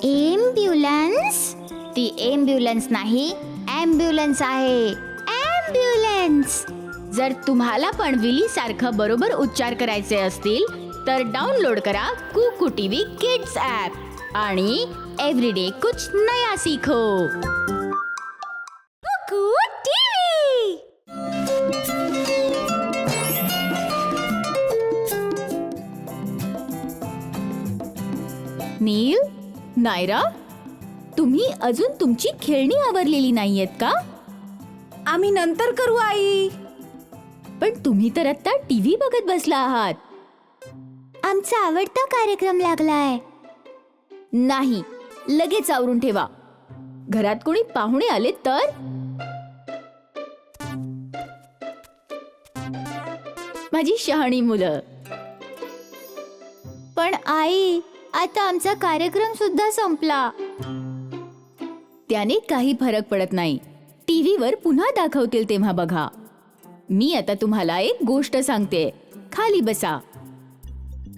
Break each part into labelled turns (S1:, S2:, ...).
S1: Ambulance? ती ambulance नाही, ambulance आहे. ॲम्ब्युलन्स. जर तुम्हाला पण विली सारखं बरोबर उच्चार करायचे असतील तर डाउनलोड करा कुकू टीव्ही किड्स ॲप आणि एव्हरीडे कुछ नया सीखो. कुकू टीव्ही. नील, नायरा, तुम्ही अजून तुमची खेळणी आवरलेली नाहीयेत का?
S2: आम्ही नंतर करू आई.
S1: पण तुम्ही तर आता टीव्ही बघत बसला आहात. आमचा आवडता कार्यक्रम लागलाय. नाही, लगेच आवरून ठेवा. घरात कोणी पाहुणे आले तर. माझी शहाणी मुलं. पण आई, आता आमचा कार्यक्रम सुद्धा संपला. त्याने काही फरक पडत नाही. टीव्हीवर पुन्हा दाखवतील तेव्हा बघा. मी आता तुम्हाला एक गोष्ट सांगते. खाली बसा.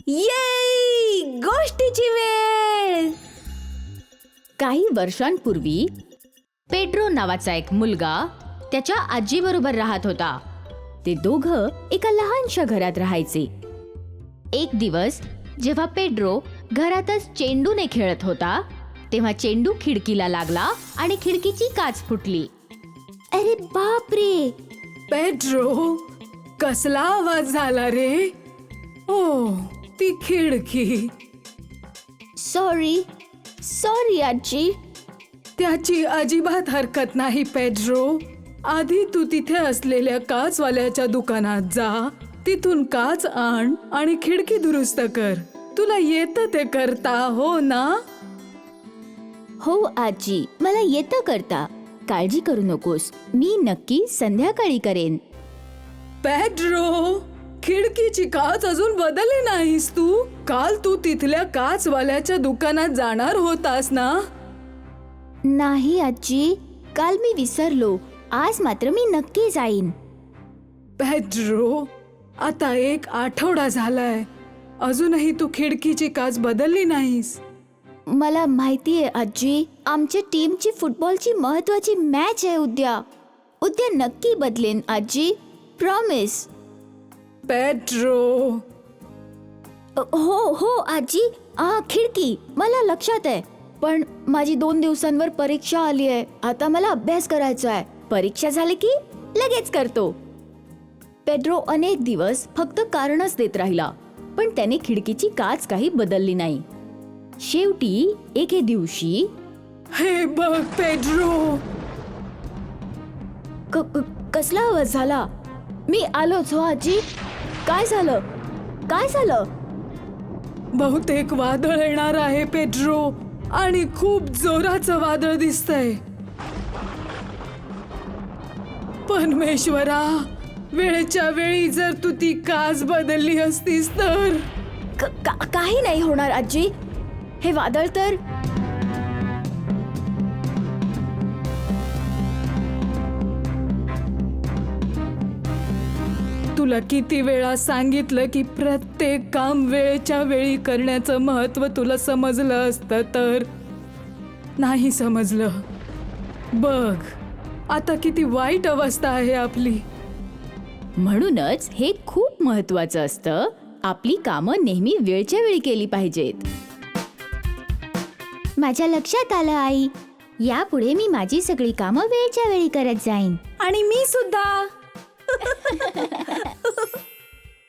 S2: ये, गोष्टीची वेळ.
S1: काही वर्षांपूर्वी पेड्रो नावाचा एक मुलगा त्याच्या आजीबरोबर राहत होता. ते दोघं एका लहानशा घरात राहायचे. एक दिवस जेव्हा पेड्रो घरातच चेंडूने खेळत होता तेव्हा चेंडू खिडकीला लागला आणि खिडकीची काच फुटली. अरे बापरे.
S2: पेड्रो, कसला आवाज झाला रे? ओ, ती खिडकी.
S1: सॉरी आजी.
S2: त्याची अजिबात हरकत नाही पेड्रो. आधी तू तिथे असलेल्या काचवाल्याच्या दुकानात जा, तिथून काच आण आणि खिडकी दुरुस्त कर. तुला येतं ते करता, हो ना?
S1: हो आजी, मला येतं करता. काळजी करू नकोस, मी नक्की संध्याकाळी करेन.
S2: पेड्रो, खिडकीची काच अजून बदलली नाहीस तू? काल तू तिथल्या काचवाल्याच्या दुकानात जाणार होतास ना?
S1: नाही आजी, काल मी विसरलो. आज मात्र मी नक्की जाईन.
S2: पेड्रो, आता 1 आठवडा झालाय, अजूनही तू खिडकीची काच बदलली नाहीस.
S1: मला माहितीये आजी, आमच्या टीमची फुटबॉलची महत्वाची मॅच आहे उद्या. उद्या नक्की बदलेन आजी, प्रॉमिस.
S2: पेड्रो.
S1: हो आजी. खिडकी मला लक्षात आहे. पण माझी 2 दिवसांवर परीक्षा आली आहे. आता मला अभ्यास करायचा आहे. परीक्षा झाली की लगेच करतो. पेड्रो अनेक दिवस फक्त कारणच देत राहिला, पण त्याने खिडकीची काच काही बदलली नाही. शेवटी एके दिवशी,
S2: हे बघ पेड्रो.
S1: कसला आवाज झाला? मी आलोच हो आजी. काय झालं?
S2: बहुतेक वादळ येणार आहे पेड्रो, आणि खूप जोराचं वादळ दिसतंय. परमेश्वरा, वेळेच्या वेळी जर तू ती काच बदलली असतीस तर.
S1: काही नाही होणार आजी. हे वादळ तर
S2: तुला किती वेळा सांगितलं की प्रत्येक काम वेळेच्या वेळी करण्याचं महत्त्व तुला समजलं असतं तर. नाही समजलं. बघ आता किती वाईट अवस्था आहे आपली.
S1: म्हणूनच हे खूप महत्वाचं असतं. आपली कामं नेहमी वेळच्या वेळी केली पाहिजेत. माझ्या लक्षात आलं आई. यापुढे मी माझी सगळी कामं वेळच्या वेळी करत जाईन.
S2: आणि मी सुद्धा.